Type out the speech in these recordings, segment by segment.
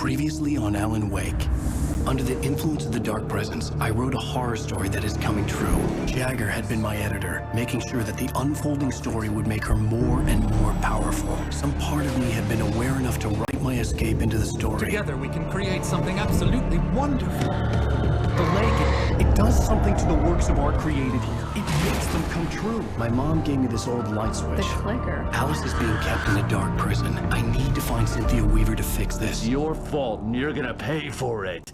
Previously on Alan Wake. Under the influence of the dark presence, I wrote a horror story that is coming true. Jagger had been my editor, making sure that the unfolding story would make her more and more powerful. Some part of me had been aware enough to write my escape into the story. Together we can create something absolutely wonderful. The lake, it does something to the works of art created here. It makes them come true. My mom gave me this old light switch. The clicker. Alice is being kept in a dark prison. I need to find Cynthia Weaver to fix this. It's your fault, and you're gonna pay for it.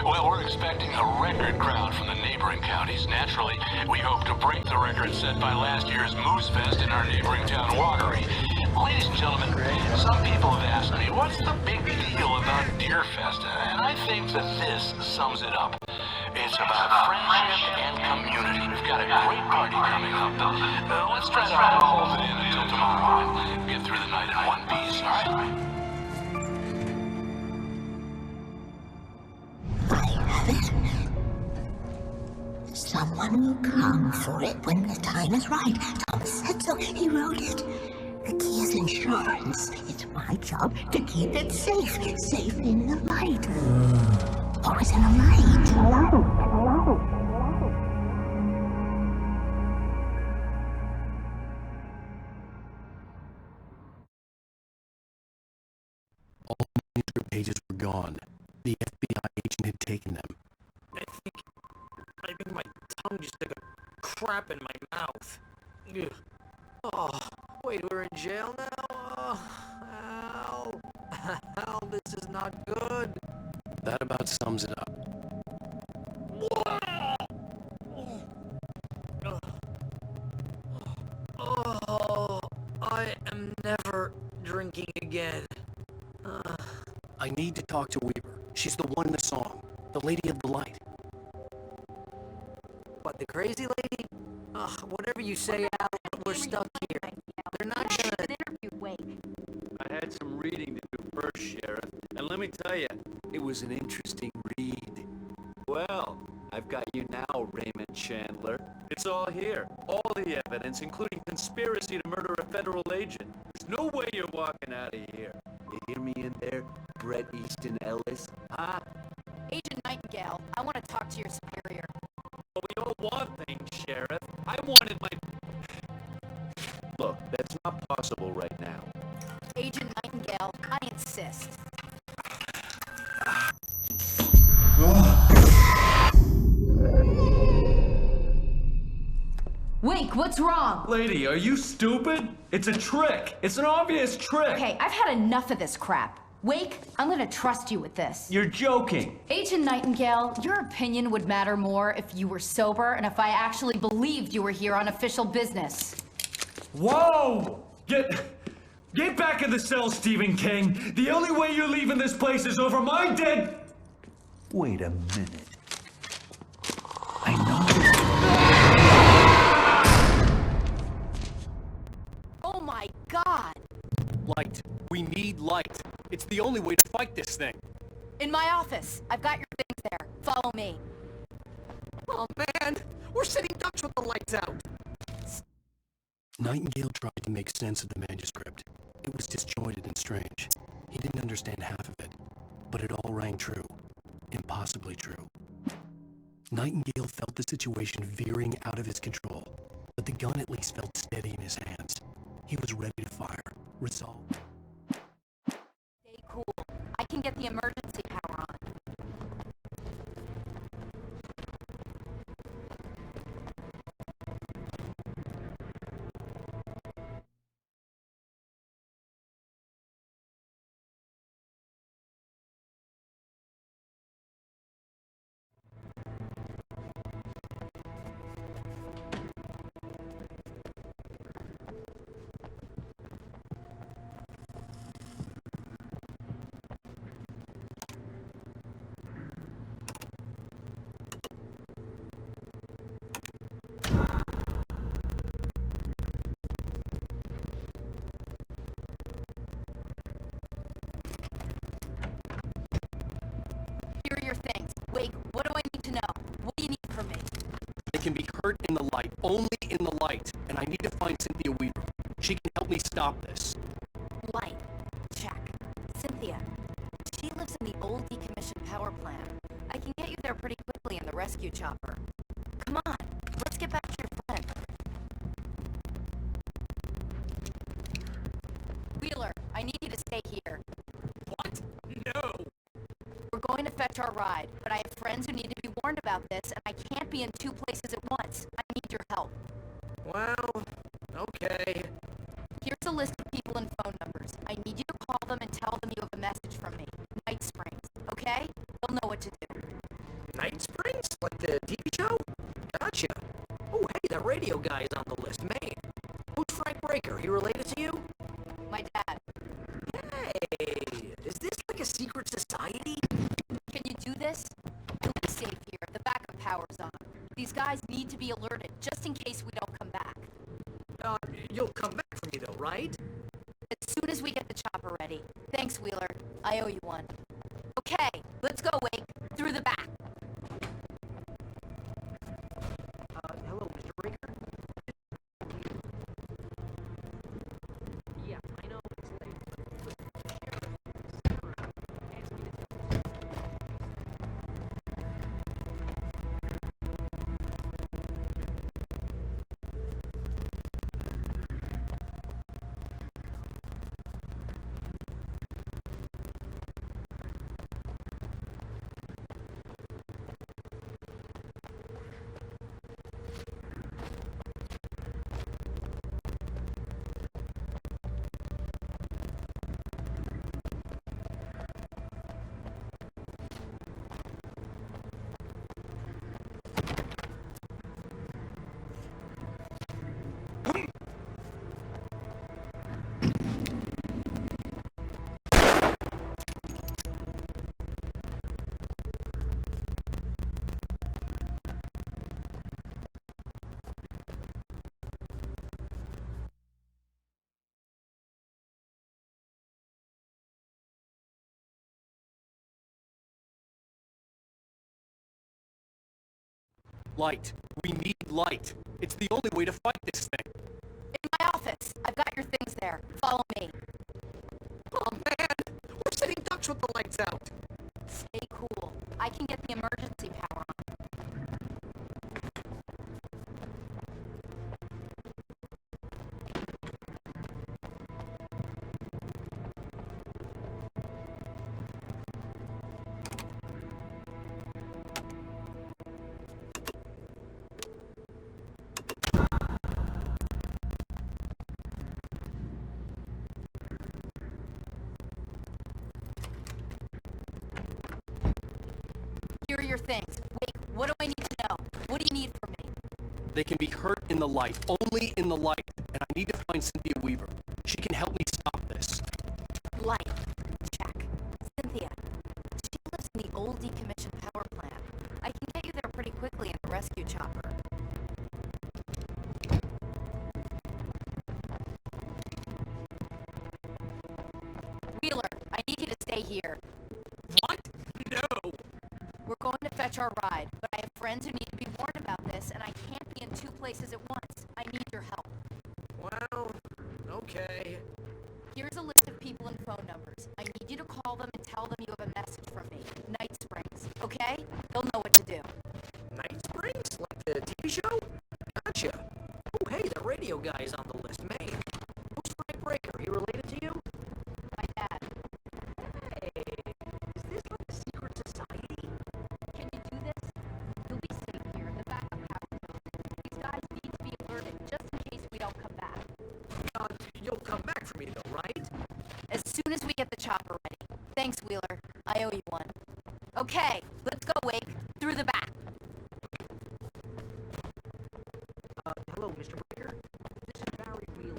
Well, we're expecting a record crowd from the neighboring counties. Naturally, we hope to break the record set by last year's Moose Fest in our neighboring town, Watery. Ladies and gentlemen, some people have asked me, what's the big deal about Deer Fest? And I think that this sums it up. It's about friendship and community. We've got a great party coming up. Let's try to hold it in until tomorrow and get through the night in one piece, all right? Someone will come for it when the time is right. Thomas said so. He wrote it. The key is insurance. It's my job to keep it safe. Safe in the light. Always in the light. Hello. All the manuscript pages were gone. The FBI agent had taken them. I think my tongue just took a crap in my mouth. Ugh. Oh, wait, we're in jail now? Oh, Al, this is not good. That about sums it up. Oh, I am never drinking again. I need to talk to Weaver. She's the one in the song. The Lady of the Light. What, the crazy lady? Whatever you say, Al, we're stuck here. They're not gonna... I had some reading to do first, Sheriff, and let me tell you, it was an interesting read. Well, I've got you now, Raymond Chandler. It's all here. All the evidence, including conspiracy to murder a federal agent. There's no way you're walking out of here. You hear me in there, Bret Easton Ellis? Huh? Agent Nightingale, I want to talk to your superior. Well, we all want things, Sheriff. I wanted my... Look, that's not possible right now. Agent Nightingale, I insist. Wake, what's wrong? Lady, are you stupid? It's a trick. It's an obvious trick. Okay, I've had enough of this crap. Wake, I'm gonna trust you with this. You're joking. Agent Nightingale, your opinion would matter more if you were sober and if I actually believed you were here on official business. Whoa! Get back in the cell, Stephen King. The only way you're leaving this place is over my dead... Wait a minute. I know. Oh my God! Light. We need light. It's the only way to fight this thing. In my office. I've got your things there. Follow me. Oh man, we're sitting ducks with the lights out. Nightingale tried to make sense of the manuscript. It was disjointed and strange. He didn't understand half of it, but it all rang true. Impossibly true. Nightingale felt the situation veering out of his control, but the gun at least felt steady in his hands. He was ready to fire, resolved. Stay cool. I can get the emergency power on. Here are your things. Wake, what do I need to know? What do you need from me? They can be hurt in the light, only in the light, and I need to find Cynthia Weaver. She can help me stop this. Light. Check. Cynthia. She lives in the old decommissioned power plant. I can get you there pretty quickly in the rescue chopper. Come on, let's get back to your friend. Wheeler, I need you to stay here. What? No! We're going to fetch our ride, but I have friends who need to be warned about this, and I can't be in two places at once. I need your help. Well, okay. Here's a list of people and phone numbers. I need you to call them and tell them you have a message from me. Night Springs, okay? They'll know what to do. Night Springs? Like the TV show? Gotcha. Oh, hey, that radio guy is on the list. Man. Who's Frank Breaker? He related to you? My dad. Hey, is this like a secret society? Can you do this? You'll be safe here. The backup power's on. These guys need to be alerted, just in case we don't come back. You'll come back for me though, right? As soon as we get the chopper ready. Thanks, Wheeler. I owe you one. Okay, let's go, Wake. Through the back. Hello, Mr. Breaker? Yeah, I know it's late, but the sheriff sat around and asked me to tell you. Light. We need light. It's the only way to fight this thing. In my office. I've got your things there. Follow me. Oh man, we're sitting ducks with the lights out. Stay cool. I can get the emergency power on. Here are your things. Wait, what do I need to know? What do you need from me? They can be hurt in the light, only in the light, and I need to find Cynthia Weaver. She can help me stop this. Light. Check. Cynthia. She lives in the old decommissioned power plant. I can get you there pretty quickly in the rescue chopper. Wheeler, I need you to stay here. What? No! We're going to fetch our ride, but I have friends who need to be warned about this, and I can't be in two places at once. I need your help. Well, okay. Here's a list of people and phone numbers. I need you to call them and tell them you have a message from me. Night Springs, okay? They'll know what to do. Night Springs? Like the TV show? Gotcha. Oh, hey, that radio guy is on the list. Man. Who's Frank Breaker? He related to you? My dad. Hey, is this like a secret society? Can you do this? You'll be safe here. The backup power's on. These guys need to be alerted, just in case we don't come back. You'll come back for me though, right? As soon as we get the chopper ready. Thanks, Wheeler. I owe you one. Okay, let's go, Wake. Through the back. Hello, Mr. Breaker. This is Barry Wheeler.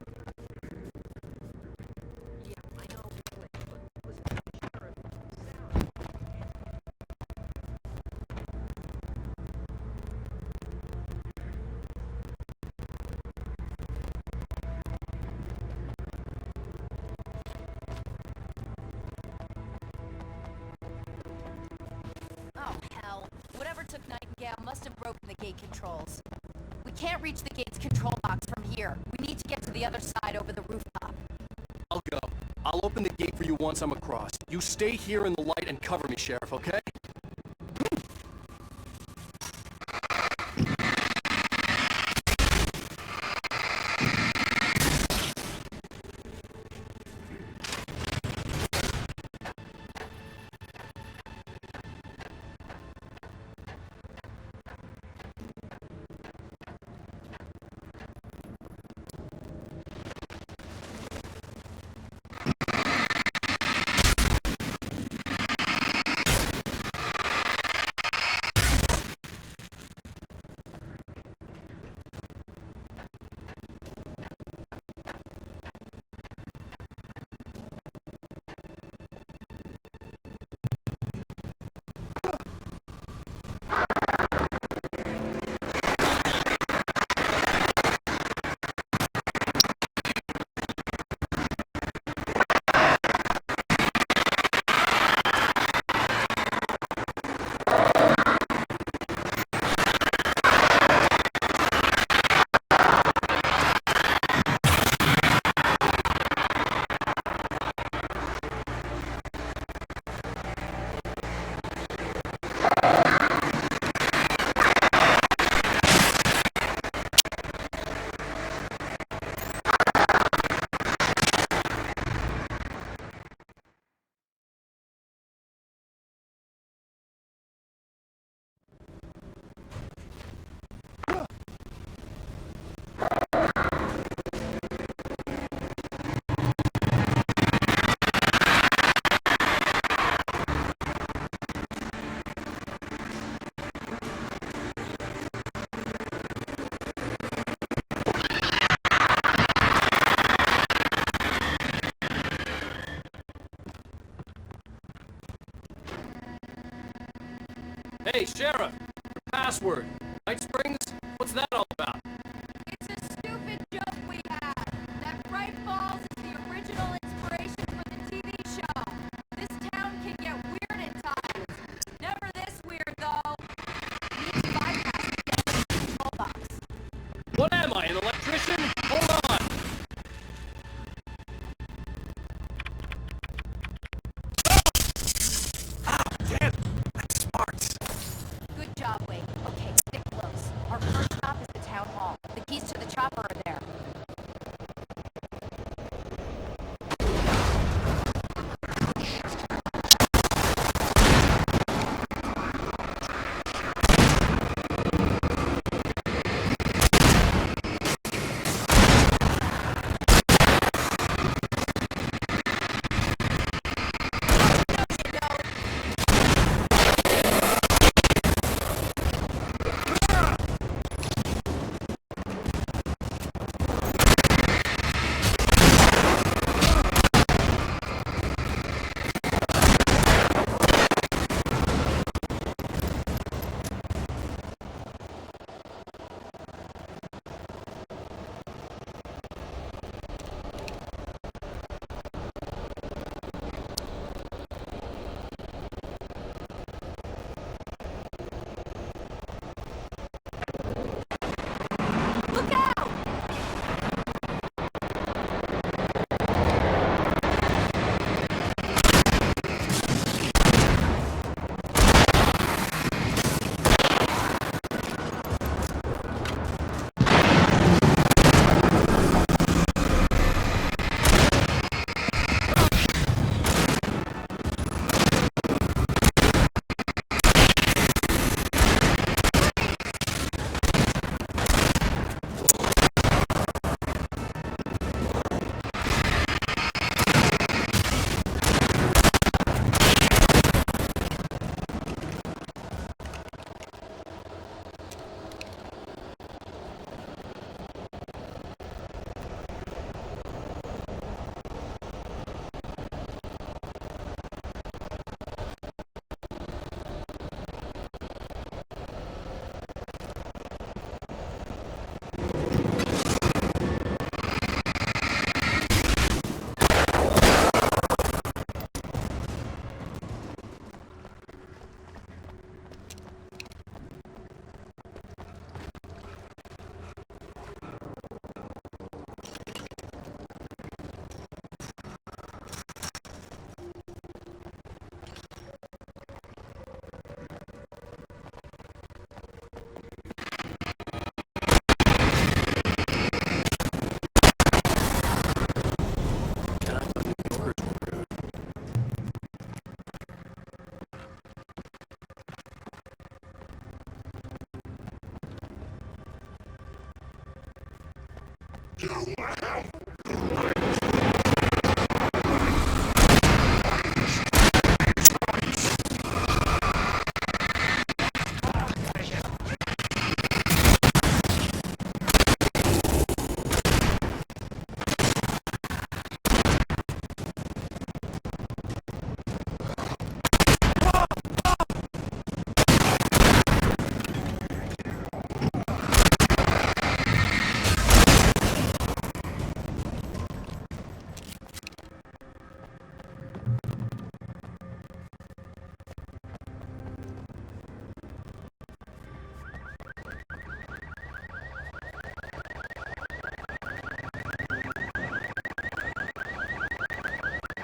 Yeah, I know it's late, but listen, the sheriff sat around Oh, hell. Whatever took Nightingale must have broken the gate controls. We can't reach the gate's control box from here. We need to get to the other side over the rooftop. I'll go. I'll I'll open the gate for you once I'm across. You stay here in the light and cover me, Sheriff, okay? Hey, Sheriff! Your password. Night Springs? What's that all about? It's a stupid joke we have. That Bright Falls is the original inspiration for the TV show. This town can get weird at times. Never this weird, though. You need to bypass the control box. What am I, an electrician? Hold on! Ah, damn! That's smart. Good job, Wade. Okay, stick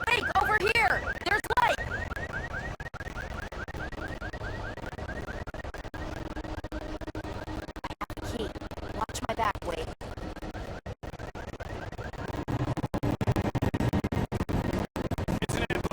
Hey, over here! There's light! Key. Watch my back, wait. It's an ambush.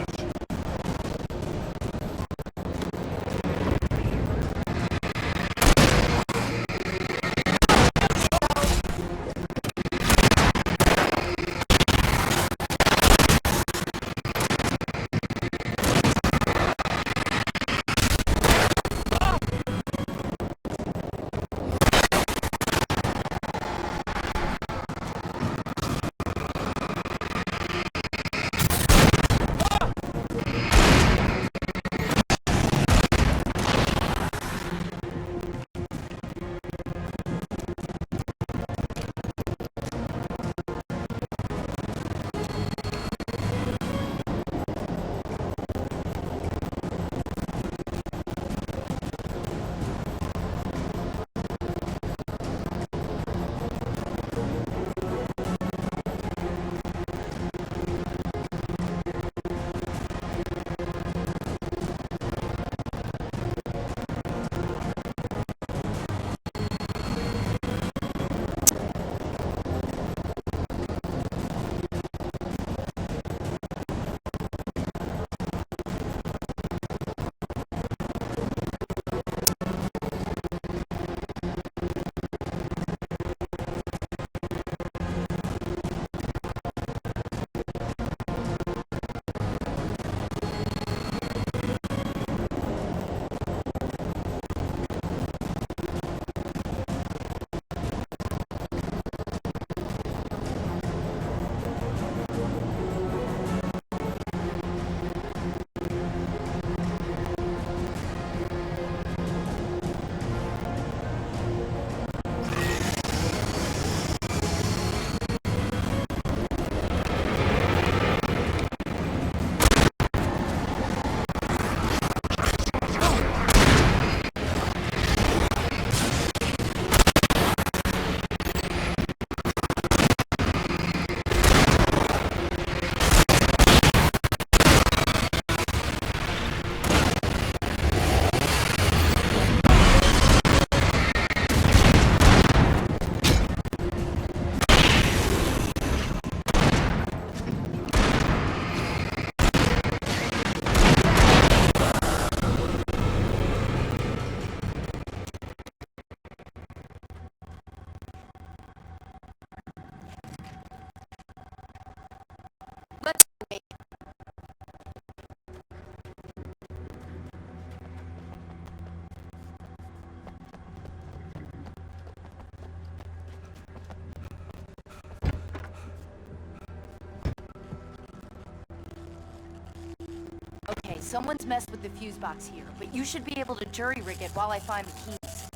Let's wait. Okay, someone's messed with the fuse box here, but you should be able to jury-rig it while I find the keys.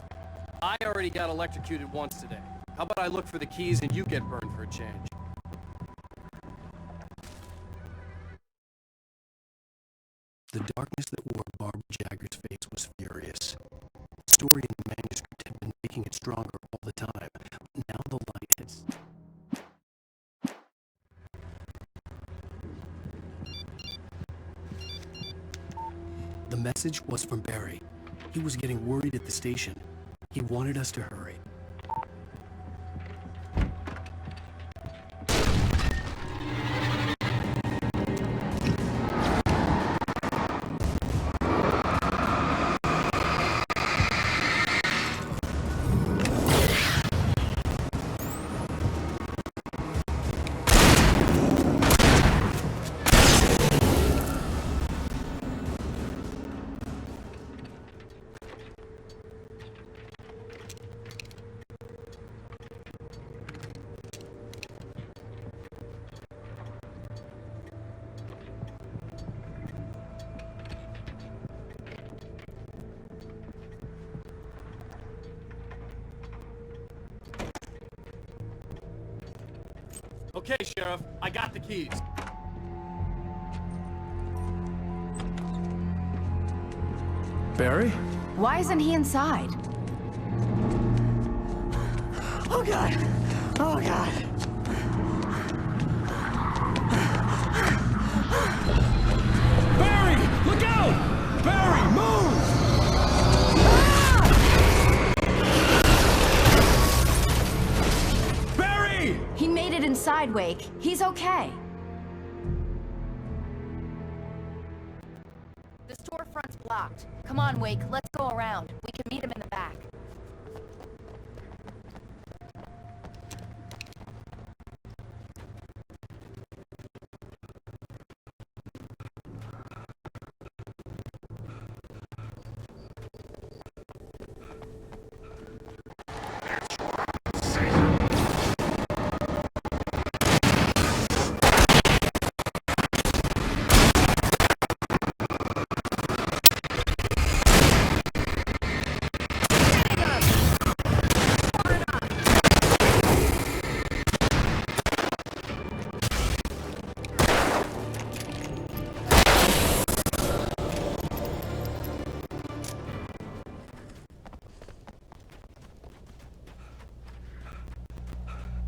I already got electrocuted once today. How about I look for the keys and you get burned for a change? The darkness that wore Barbara Jagger's face was furious. The story in the manuscript had been making it stronger all the time, but now the light has... The message was from Barry. He was getting worried at the station. He wanted us to hurry. Okay, Sheriff. I got the keys. Barry? Why isn't he inside? Oh God! Oh God! Barry! Look out! Barry, move! Barry! He made it inside, Wake. He's okay. The storefront's blocked. Come on, Wake. Let's go around. We can meet him in the back.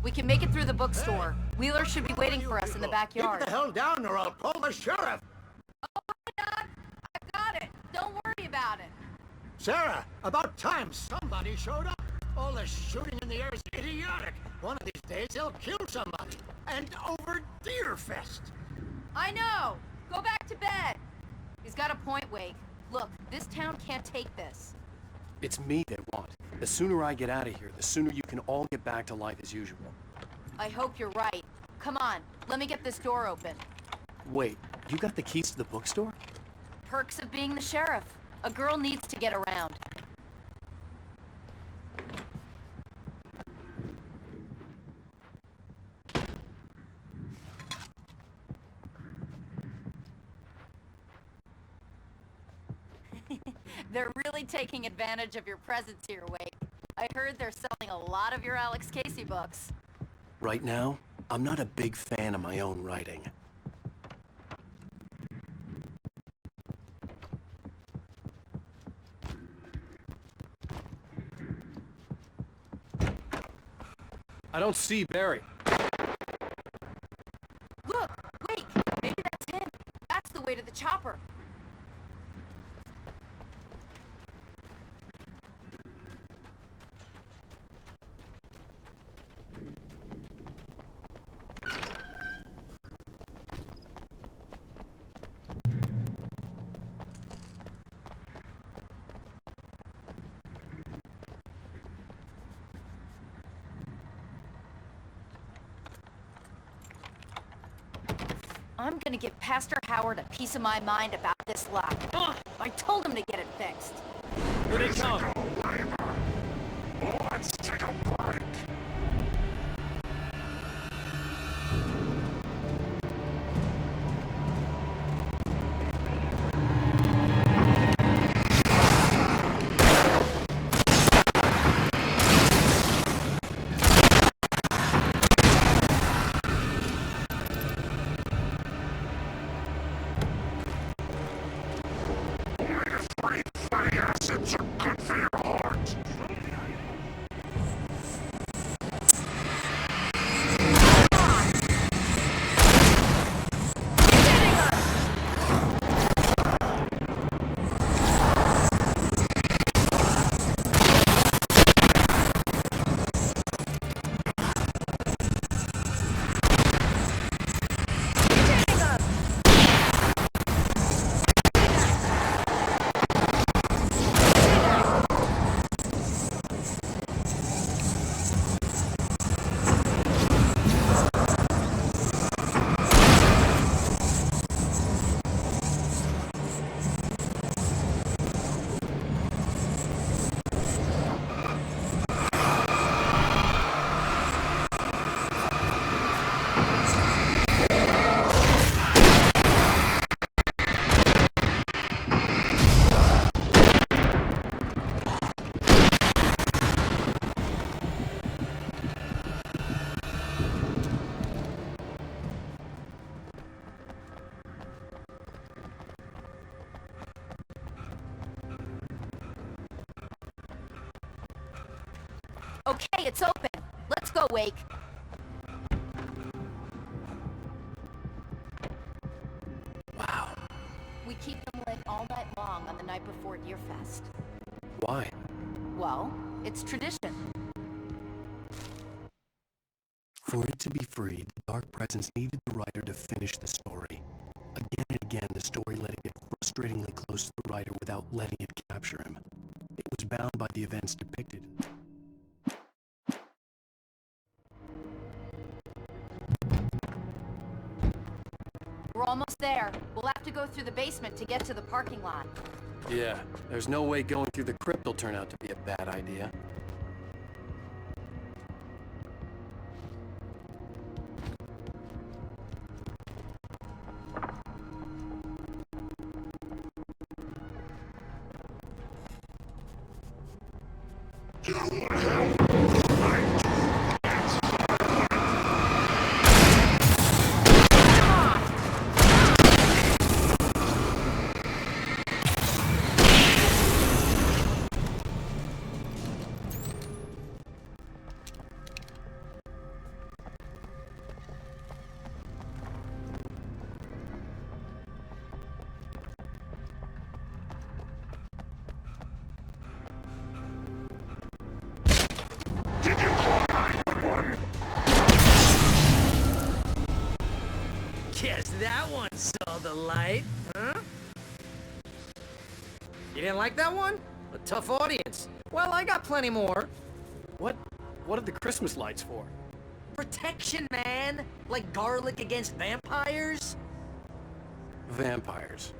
We can make it through the bookstore. Wheeler should be waiting for us in the backyard. Get the hell down or I'll call the sheriff! Oh, Doc! I got it! Don't worry about it! Sarah, about time somebody showed up. All this shooting in the air is idiotic. One of these days they'll kill somebody. And over Deerfest. I know! Go back to bed! He's got a point, Wake. Look, this town can't take this. It's me they want. The sooner I get out of here, the sooner you can all get back to life as usual. I hope you're right. Come on, let me get this door open. Wait, you got the keys to the bookstore? Perks of being the sheriff. A girl needs to get around. They're really taking advantage of your presence here, Wake. I heard they're selling a lot of your Alex Casey books. Right now, I'm not a big fan of my own writing. I don't see Barry. Look, Wake, maybe that's him. That's the way to the chopper. I'm gonna give Pastor Howard a piece of my mind about this lock. Ugh, I told him to get it fixed. Here they come. Let's take a break. Fatty acids are good for you. Okay, it's open. Let's go, Wake. Wow. We keep them lit all night long on the night before Deerfest. Why? Well, it's tradition. For it to be free, the Dark Presence needed the writer to finish the story. Again and again, the story let it get frustratingly close to the writer without letting it capture him. It was bound by the events depicted. We're almost there. We'll have to go through the basement to get to the parking lot. Yeah, there's no way going through the crypt will turn out to be a bad idea. Guess that one saw the light, huh? You didn't like that one? A tough audience. Well, I got plenty more. What are the Christmas lights for? Protection, man! Like garlic against vampires? Vampires.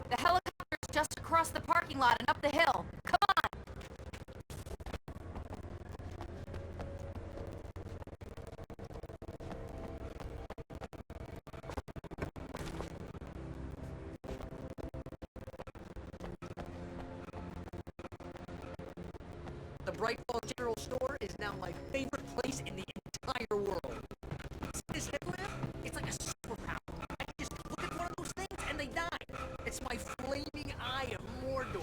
The helicopter's just across the parking lot and up the hill. Come on! The Bright Falls General Store is now my favorite place in the entire world. See this headlamp? It's like a superpower. I can just look at one of those things and they die. It's my flaming eye of Mordor.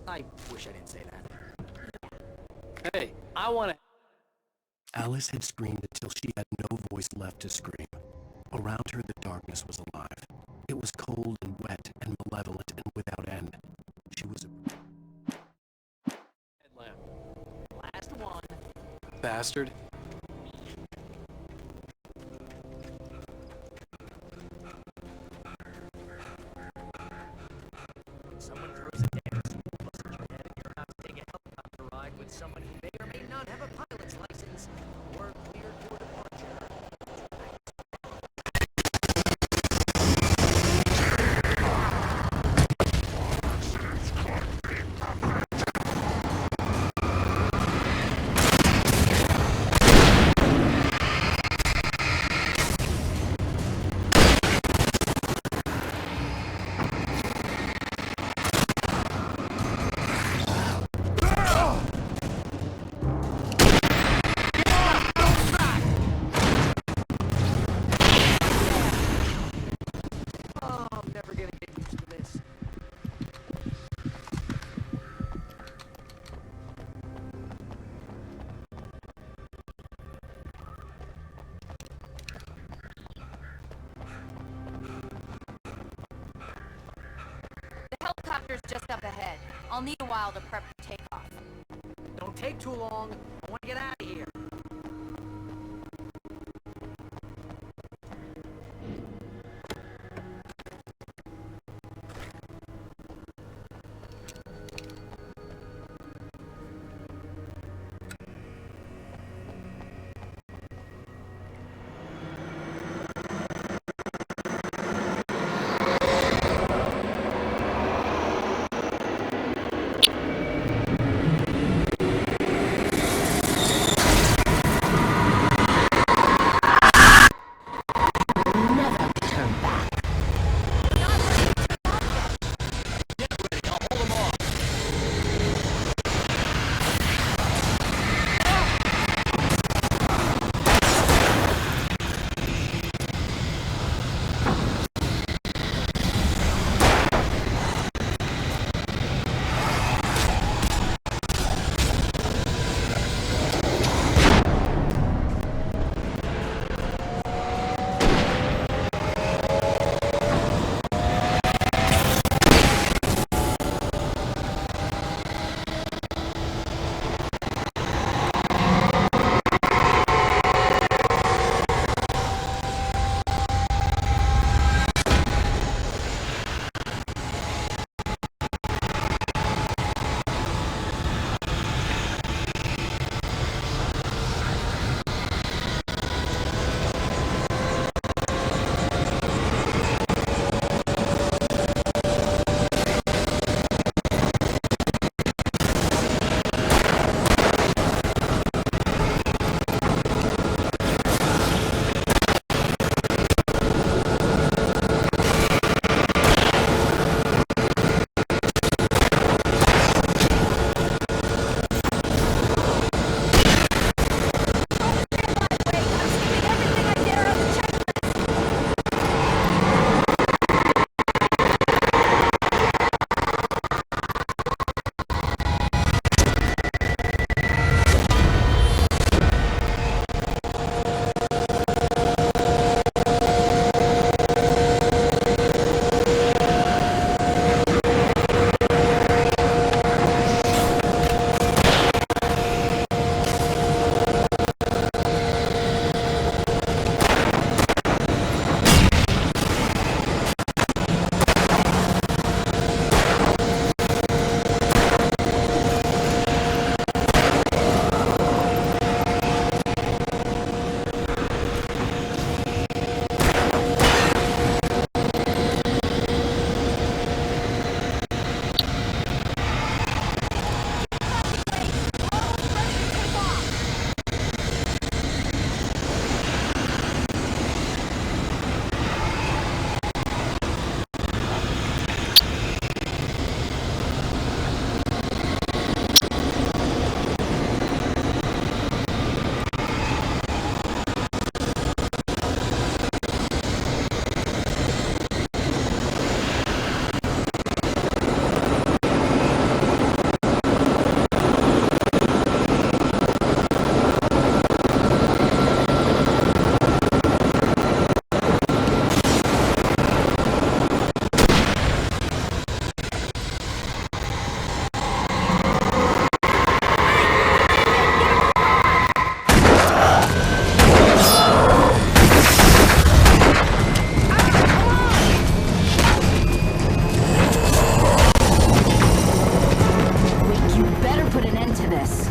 I wish I didn't say that. Hey, I wanna... Alice had screamed until she had no voice left to scream. Around her, the darkness was alive. It was cold and wet and malevolent and without end. She was a... headlamp. Last one. Bastard. When someone throws a dance, bust your head and you're about to take a helicopter ride with someone who may or may not have a pilot's license or cleared for departure. Oh, I'm never gonna get used to this. The helicopter's just up ahead. I'll need a while to prep for takeoff. Don't take too long. I want to get out of here.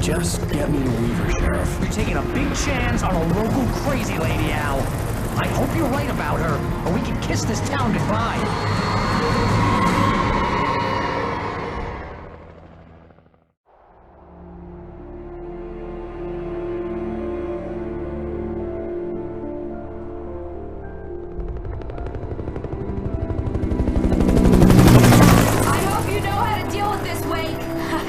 Just get me to Weaver, Sheriff. You're taking a big chance on a local crazy lady, Al. I hope you're right about her, or we can kiss this town goodbye. I hope you know how to deal with this, Wake.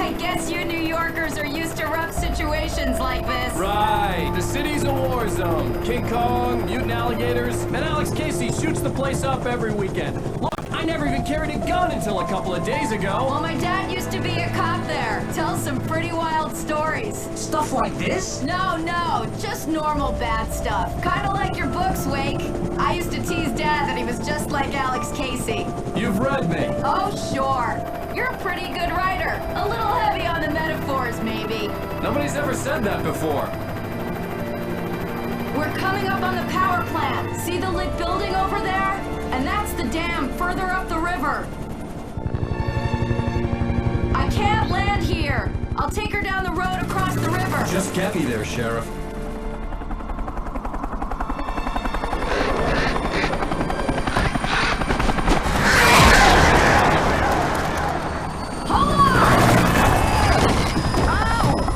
I guess you New Yorkers are used to rough situations like this. Right, the city's a war zone. King Kong, mutant alligators, and Alex Casey shoots the place up every weekend. Look, I never even carried a gun until a couple of days ago. Well, my dad used to be a cop there. Tells some pretty wild stories. Stuff like this? No, just normal bad stuff. Kinda like your books, Wake. I used to tease Dad that he was just like Alex Casey. You've read me. Oh, sure. You're a pretty good writer. A little heavy on the metaphors, maybe. Nobody's ever said that before. We're coming up on the power plant. See the lit building over there? And that's the dam further up the river. I can't land here. I'll take her down the road across the river. Just get me there, Sheriff. Hold on! Ow!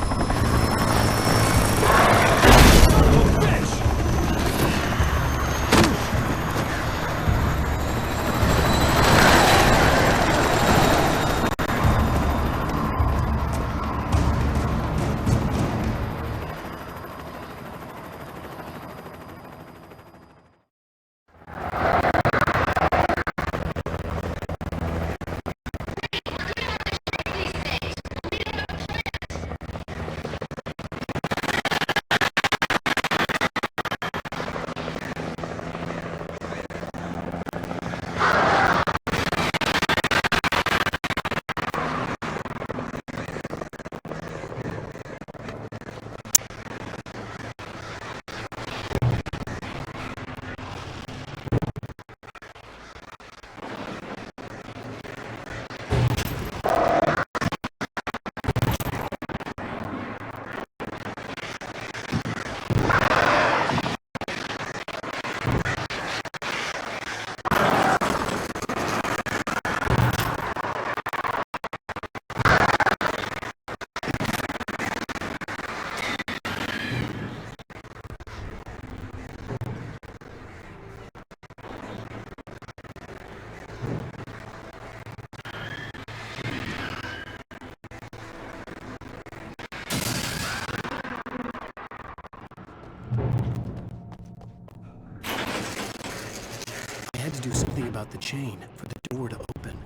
I had to do something about the chain for the door to open.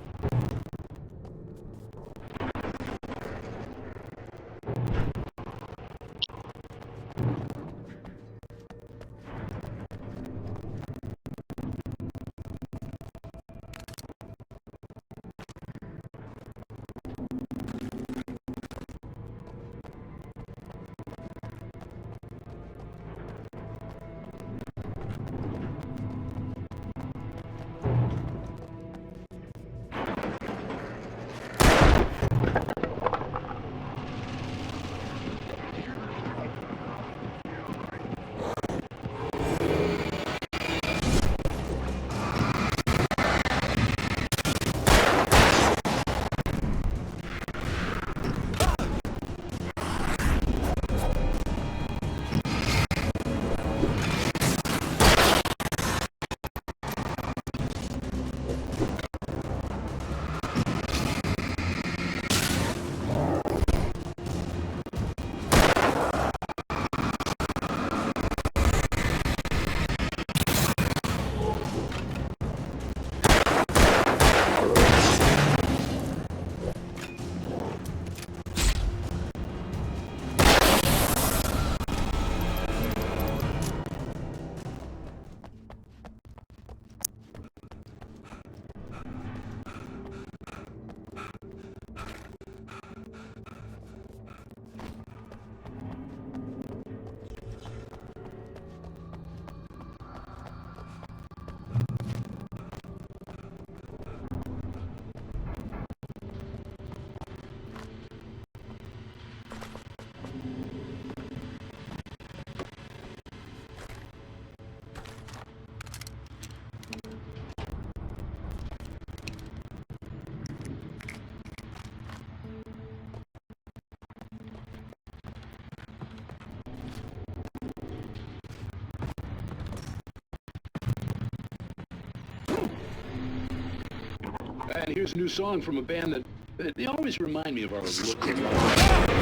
And here's a new song from a band that they always remind me of our local.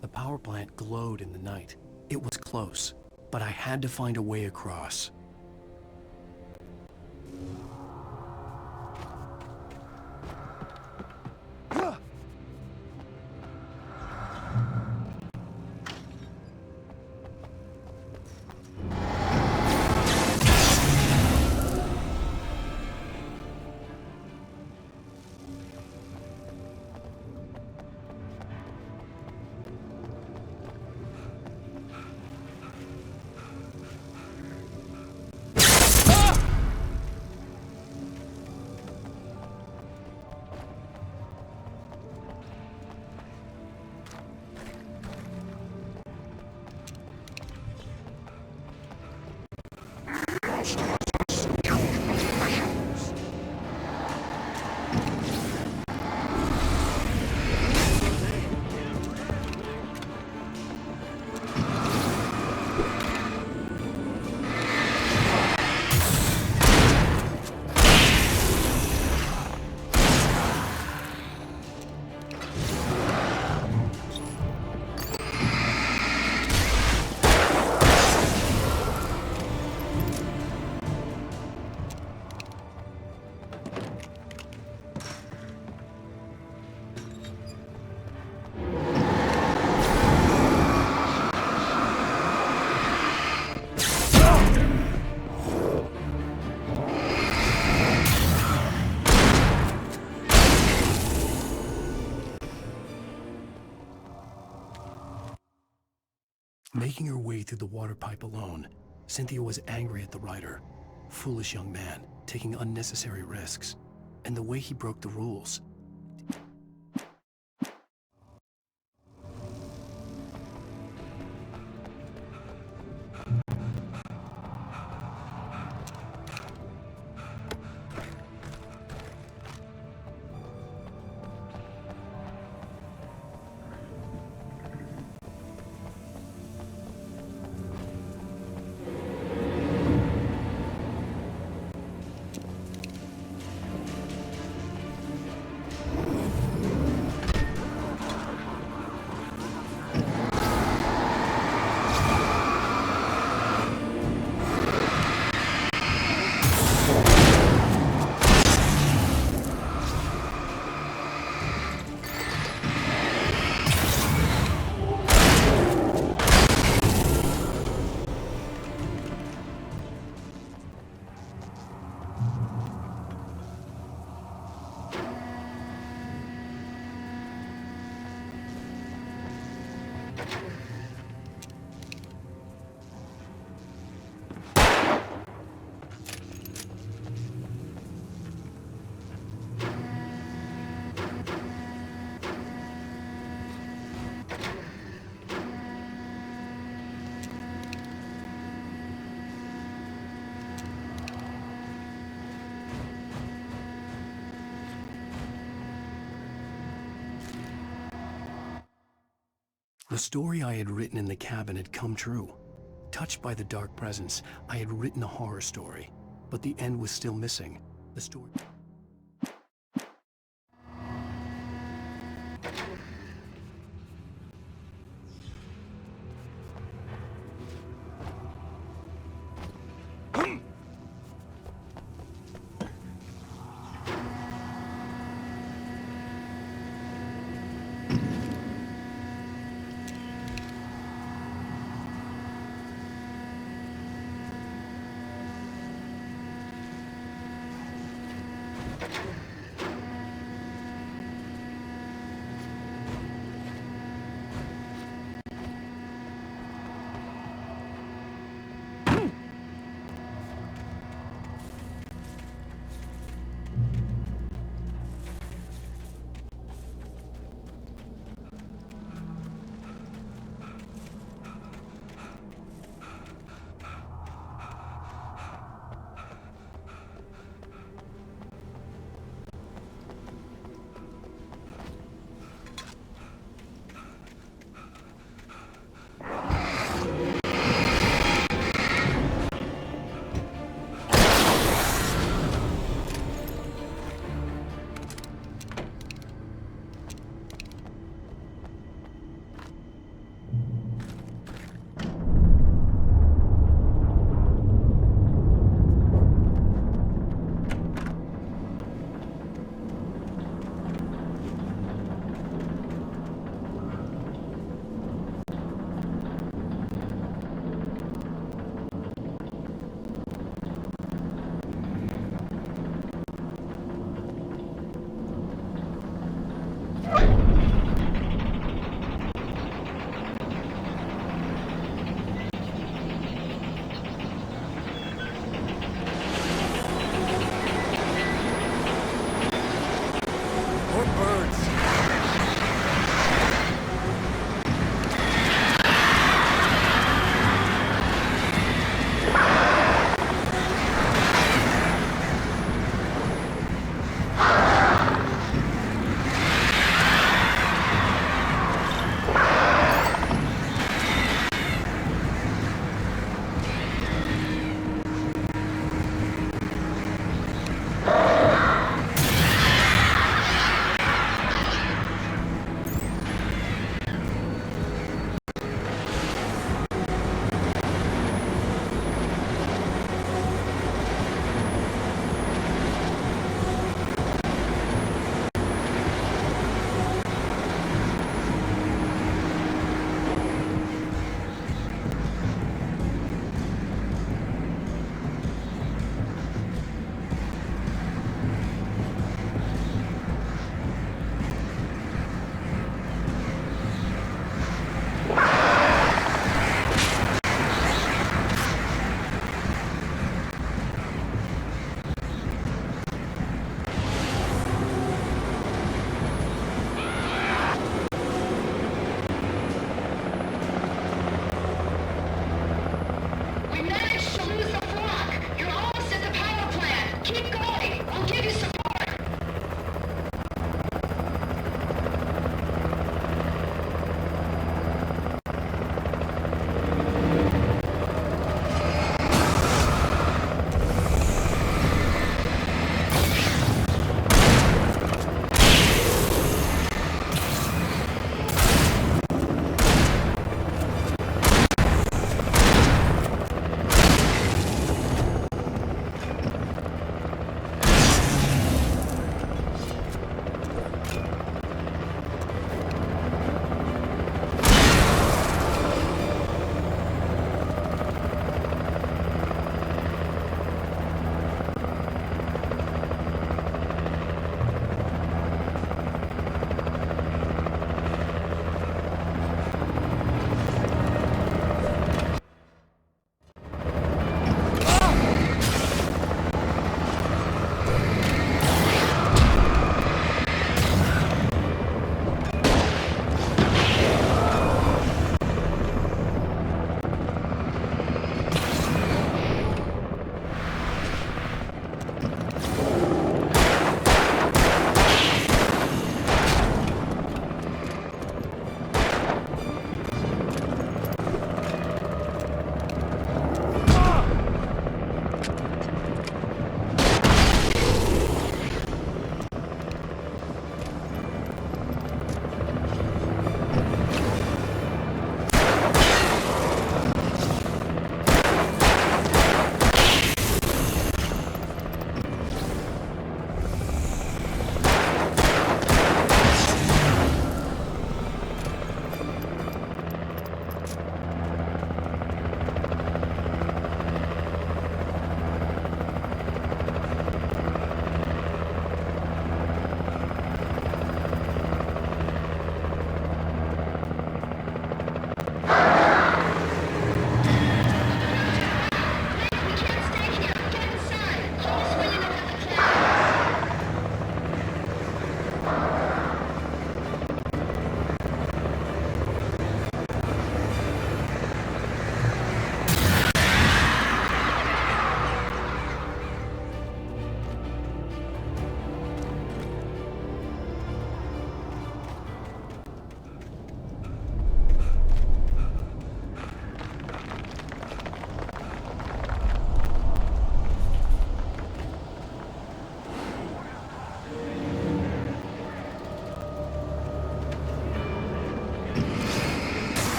The power plant glowed in the night. It was close, but I had to find a way across. Making her way through the water pipe alone, Cynthia was angry at the rider. Foolish young man, taking unnecessary risks. And the way he broke the rules. The story I had written in the cabin had come true. Touched by the dark presence, I had written a horror story, but the end was still missing. The story...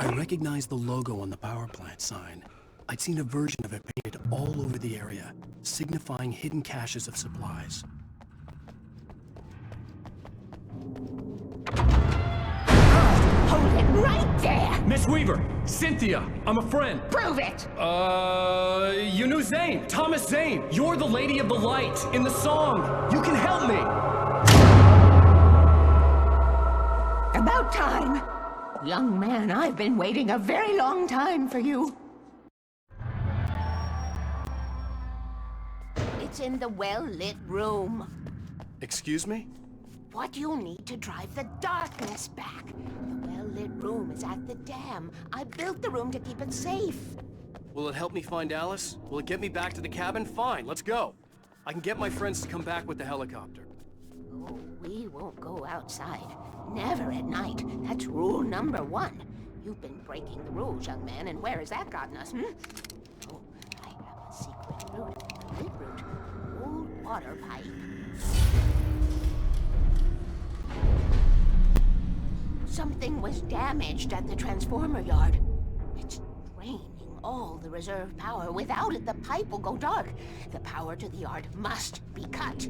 I recognized the logo on the power plant sign. I'd seen a version of it painted all over the area, signifying hidden caches of supplies. Hold it right there! Miss Weaver, Cynthia, I'm a friend. Prove it! You knew Zane, Thomas Zane. You're the Lady of the Light in the song. You can help me. About time. Young man, I've been waiting a very long time for you. It's in the well-lit room. Excuse me? What you'll need to drive the darkness back. The well-lit room is at the dam. I built the room to keep it safe. Will it help me find Alice? Will it get me back to the cabin? Fine, let's go. I can get my friends to come back with the helicopter. Oh, we won't go outside. Never at night. That's rule number 1. You've been breaking the rules, young man, and where has that gotten us, Oh, I have a secret route. A lit route. Old water pipe. Something was damaged at the transformer yard. It's draining all the reserve power. Without it, the pipe will go dark. The power to the yard must be cut.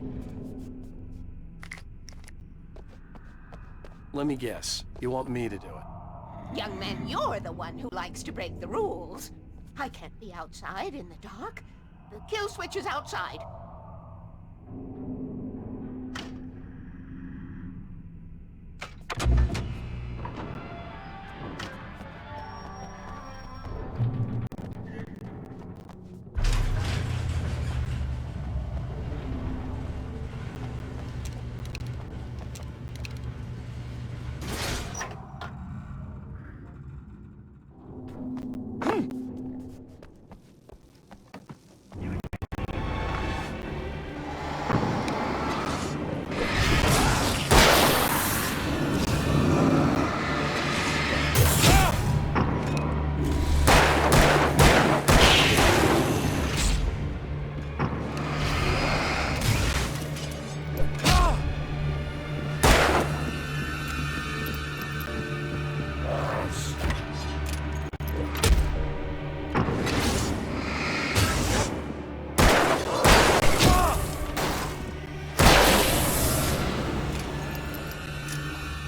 Let me guess. You want me to do it? Young man, you're the one who likes to break the rules. I can't be outside in the dark. The kill switch is outside.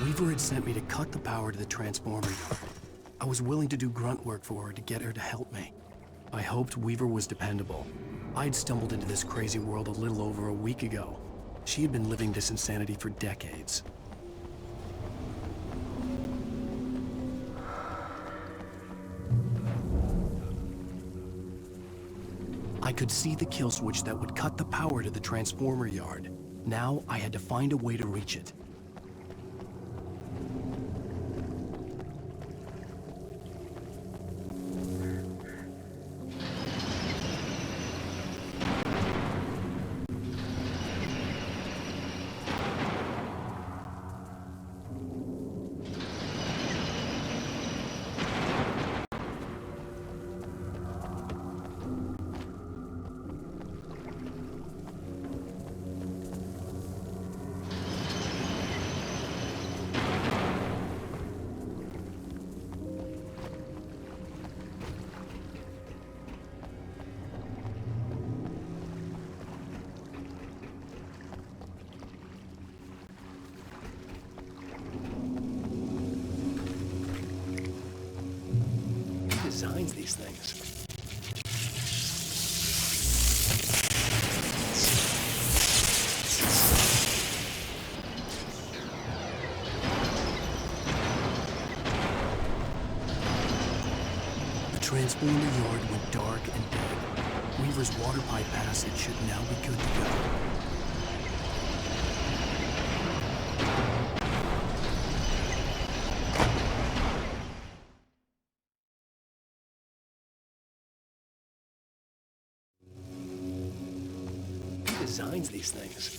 Weaver had sent me to cut the power to the transformer yard. I was willing to do grunt work for her to get her to help me. I hoped Weaver was dependable. I'd stumbled into this crazy world a little over a week ago. She had been living this insanity for decades. I could see the kill switch that would cut the power to the transformer yard. Now I had to find a way to reach it. Designs these things. The transformer yard went dark and dead. Weaver's water pipe passage should now be good to go. Designs these things.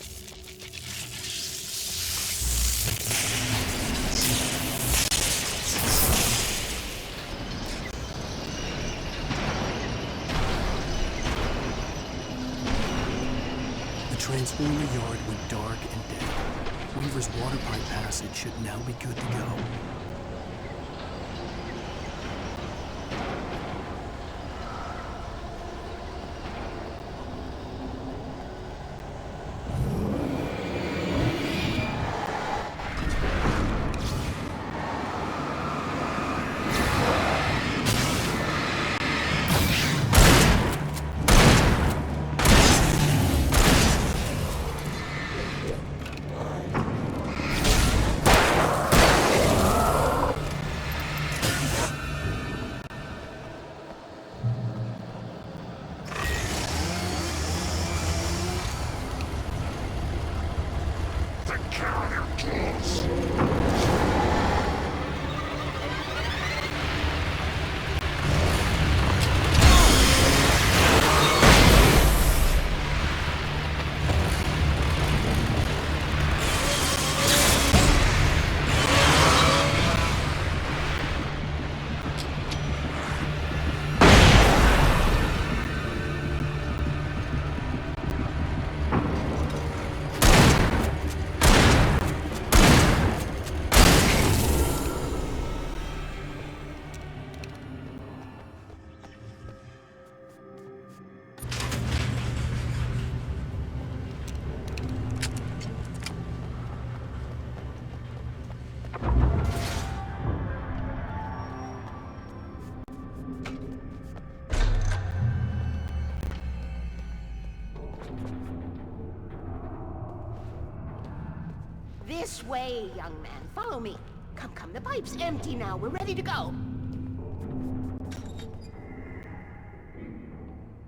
The transformer yard went dark and dead. Weaver's water pipe passage should now be good to go. This way, young man. Follow me. Come, come. The pipe's empty now. We're ready to go.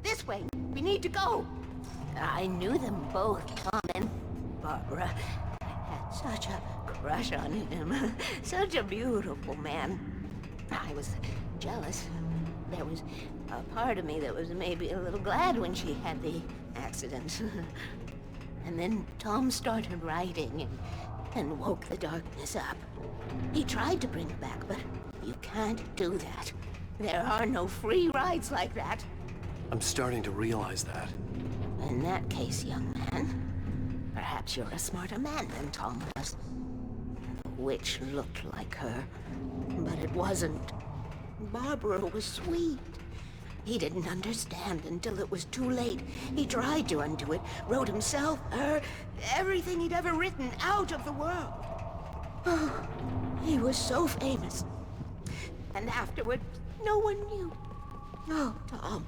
This way. We need to go. I knew them both, Tom and Barbara. I had such a crush on him. Such a beautiful man. I was jealous. There was a part of me that was maybe a little glad when she had the accident. And then Tom started writing and woke the darkness up. He tried to bring it back, but you can't do that. There are no free rides like that. I'm starting to realize that. In that case, young man, perhaps you're a smarter man than Tom was. The witch looked like her, but it wasn't. Barbara was sweet. He didn't understand until it was too late. He tried to undo it, wrote himself, her, everything he'd ever written out of the world. Oh, he was so famous. And afterward, no one knew. Oh, Tom.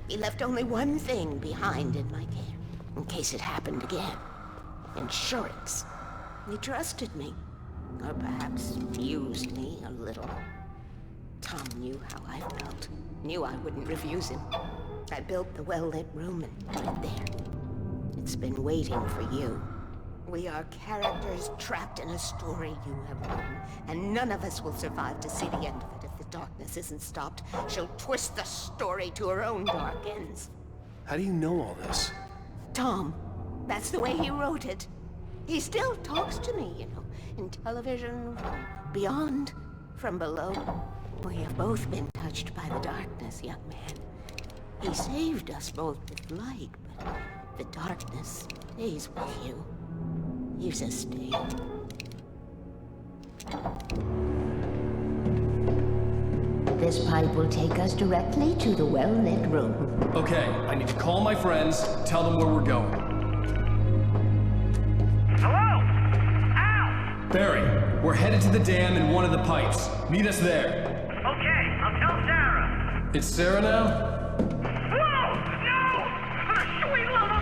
He left only one thing behind in my care, in case it happened again. Insurance. He trusted me. Or perhaps used me a little. Tom knew how I felt. Knew I wouldn't refuse him. I built the well-lit room and put it there. It's been waiting for you. We are characters trapped in a story you have written, and none of us will survive to see the end of it if the darkness isn't stopped. She'll twist the story to her own dark ends. How do you know all this? Tom, that's the way he wrote it. He still talks to me, you know, in television, from beyond, from below. We have both been touched by the darkness, young man. He saved us both with light, but the darkness stays with you. You sustain. This pipe will take us directly to the well-lit room. Okay, I need to call my friends, tell them where we're going. Hello? Al! Barry, we're headed to the dam in one of the pipes. Meet us there. Okay, I'll tell Sarah. It's Sarah now? Whoa! No! Sweet little...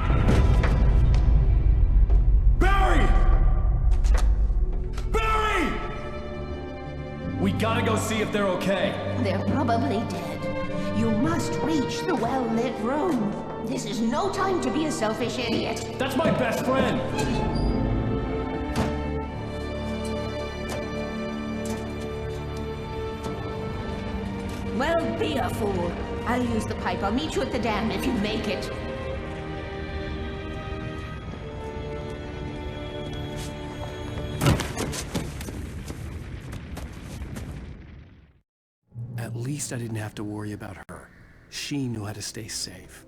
Barry! Barry! We gotta go see if they're okay. They're probably dead. You must reach the well-lit room. This is no time to be a selfish idiot. That's my best friend! Well, be a fool. I'll use the pipe. I'll meet you at the dam if you make it. At least I didn't have to worry about her. She knew how to stay safe.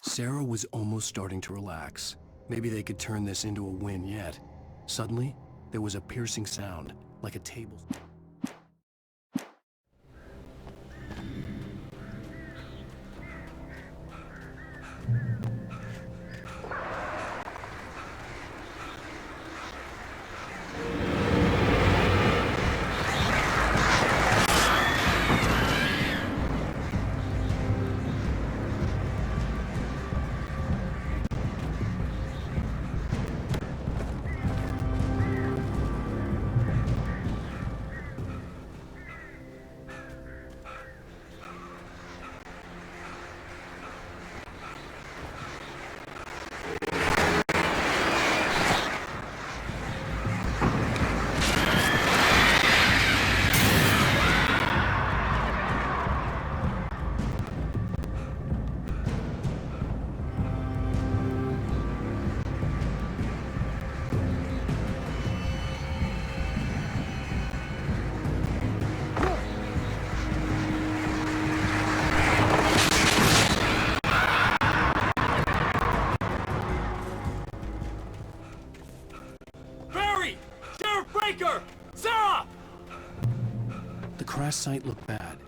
Sarah was almost starting to relax. Maybe they could turn this into a win yet. Suddenly, there was a piercing sound, like a table. speaker! Sarah! The crash site looked bad,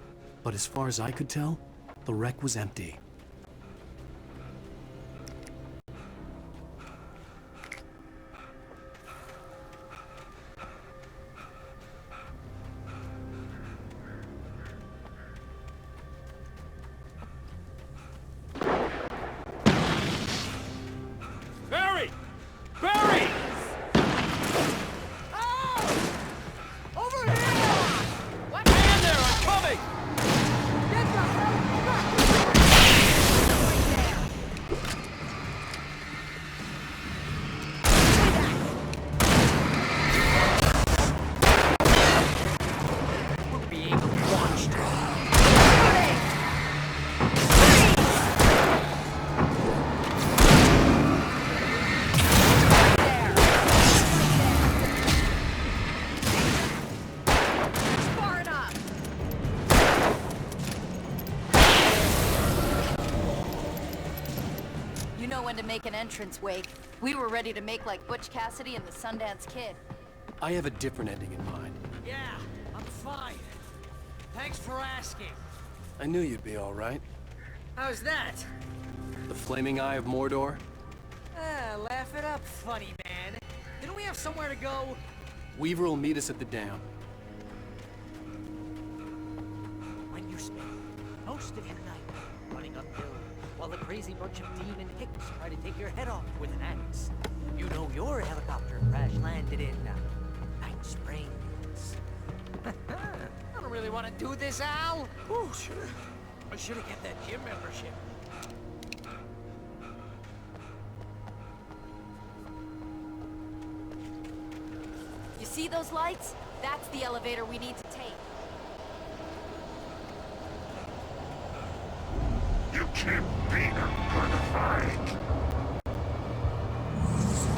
but as far as I could tell, the wreck was empty. Barry! Barry! Over here! What? Hang in there, I'm coming! Get the hell back! Right there! We're being watched. Far enough! You know when to make an entrance, Wake. We were ready to make like Butch Cassidy and the Sundance Kid. I have a different ending in mind. Yeah, I'm fine. Thanks for asking. I knew you'd be all right. How's that? The flaming eye of Mordor? Laugh it up, funny man. Didn't we have somewhere to go? Weaver will meet us at the dam. When you spend most of your night running uphill while a crazy bunch of demon hicks try to take your head off with an axe, you know your helicopter crash landed in Night Springs. I don't really want to do this, Al. Ooh, I should have kept that gym membership. You see those lights? That's the elevator we need to take. You can't beat a good fight.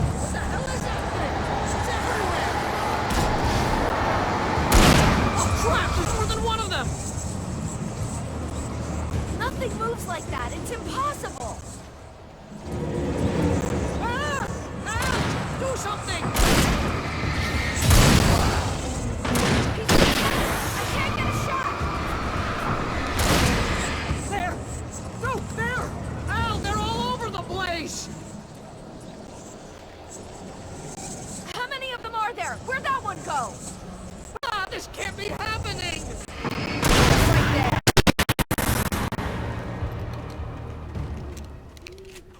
What the hell is happening? It's everywhere! Oh crap! There's more than one of them! Nothing moves like that. It's impossible. Ah! Ah! Do something! I can't get a shot. There! No, there! Al, they're all over the place! How many of them are there? Where'd that one go? Ah, this can't be happening! Right there.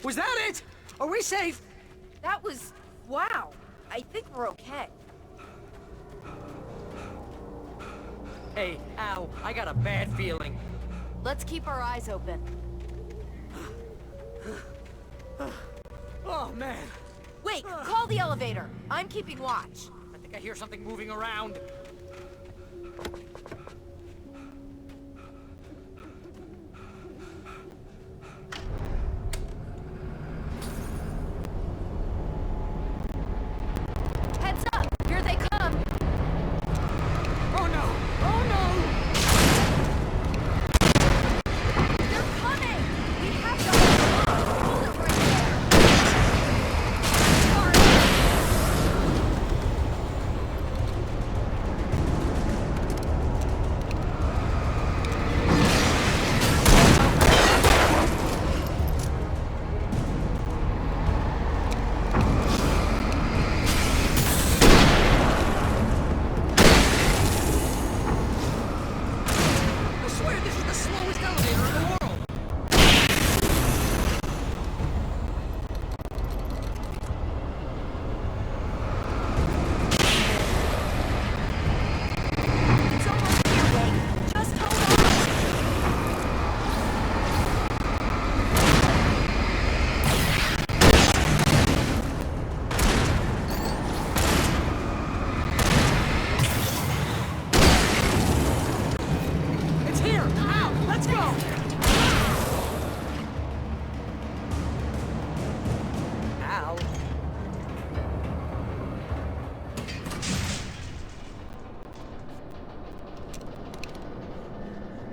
Was that it? Are we safe? That was... wow. I think we're okay. Hey, Al, I got a bad feeling. Let's keep our eyes open. Oh, man. Wait, call the elevator. I'm keeping watch. I think I hear something moving around. Heads up! Here they come! Oh, no! Oh, no! They're coming! We have to hold it right there! Sorry. I swear this is the slowest elevator in the world! It's almost here, Wade. Just hold on. It's here! Al, let's go! Al?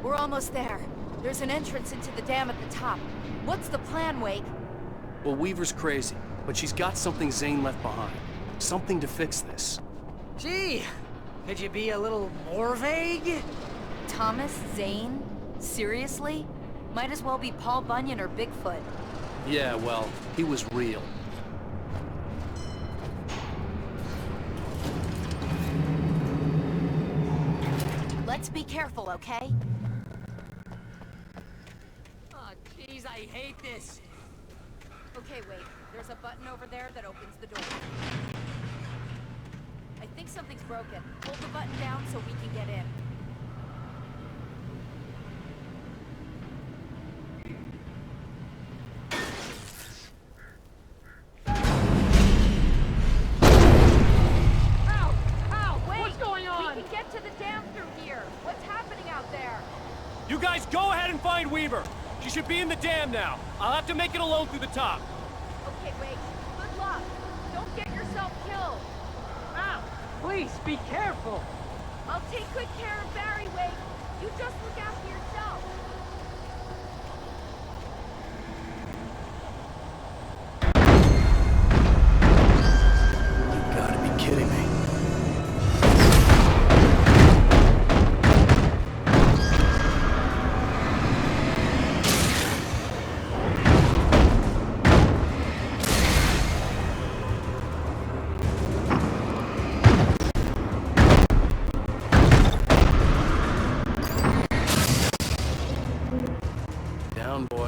We're almost there. There's an entrance into the dam at the top. What's the plan, Wake? Well, Weaver's crazy, but she's got something Zane left behind. Something to fix this. Gee, could you be a little more vague? Thomas Zane? Seriously? Might as well be Paul Bunyan or Bigfoot. Yeah, well, he was real. Let's be careful, okay? Oh, jeez, I hate this. Okay, wait. There's a button over there that opens the door. I think something's broken. Hold the button down so we can get in. You guys go ahead and find Weaver. She should be in the dam now. I'll have to make it alone through the top. Okay, wait. Good luck. Don't get yourself killed. Ow! Please, be careful. I'll take good care of Barry, Wade. You just look after yourself. You gotta be kidding me. Down, boy.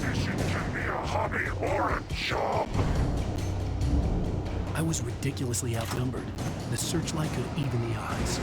Mission can be a hobby or a job. I was ridiculously outnumbered. The searchlight could even the odds.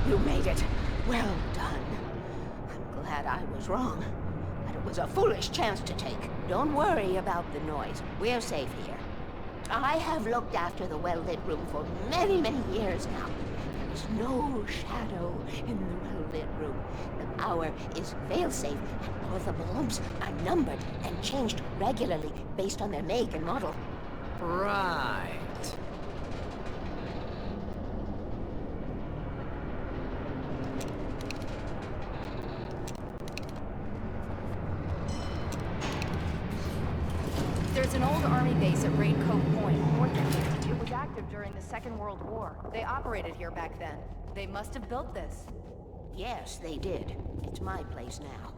You made it. Well done. I'm glad I was wrong. But it was a foolish chance to take. Don't worry about the noise. We're safe here. I have looked after the well-lit room for many, many years now. There is no shadow in the well-lit room. The power is fail-safe, and all the bulbs are numbered and changed regularly based on their make and model. Right. There's an old army base at Raincoat Point, north of here. It was active during the Second World War. They operated here back then. They must have built this. Yes, they did. It's my place now.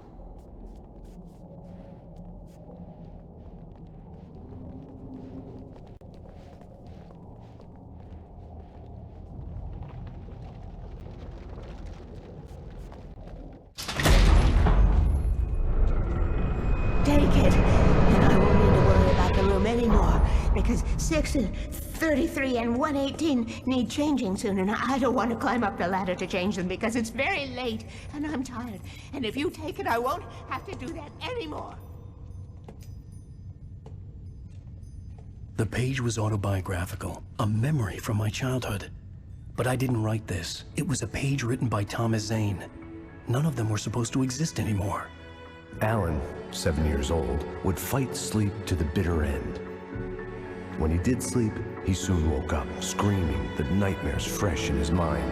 Take it, and I won't need to worry about the room anymore, because 6 and 33 and 118 need changing soon, and I don't want to climb up the ladder to change them because it's very late, and I'm tired. And if you take it, I won't have to do that anymore. The page was autobiographical, a memory from my childhood. But I didn't write this. It was a page written by Thomas Zane. None of them were supposed to exist anymore. Alan, 7 years old, would fight sleep to the bitter end. When he did sleep, he soon woke up, screaming, the nightmares fresh in his mind.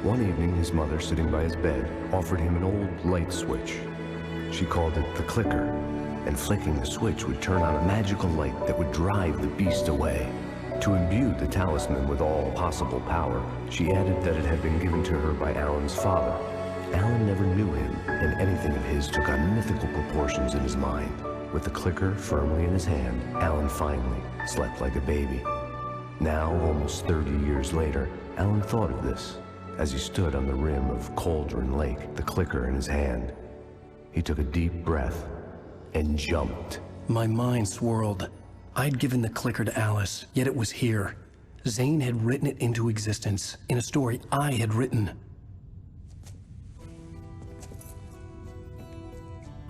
One evening, his mother, sitting by his bed, offered him an old light switch. She called it the clicker, and flicking the switch would turn on a magical light that would drive the beast away. To imbue the talisman with all possible power, she added that it had been given to her by Alan's father. Alan never knew him, and anything of his took on mythical proportions in his mind. With the clicker firmly in his hand, Alan finally slept like a baby. Now, almost 30 years later, Alan thought of this as he stood on the rim of Cauldron Lake, the clicker in his hand. He took a deep breath and jumped. My mind swirled. I'd given the clicker to Alice, yet it was here. Zane had written it into existence in a story I had written.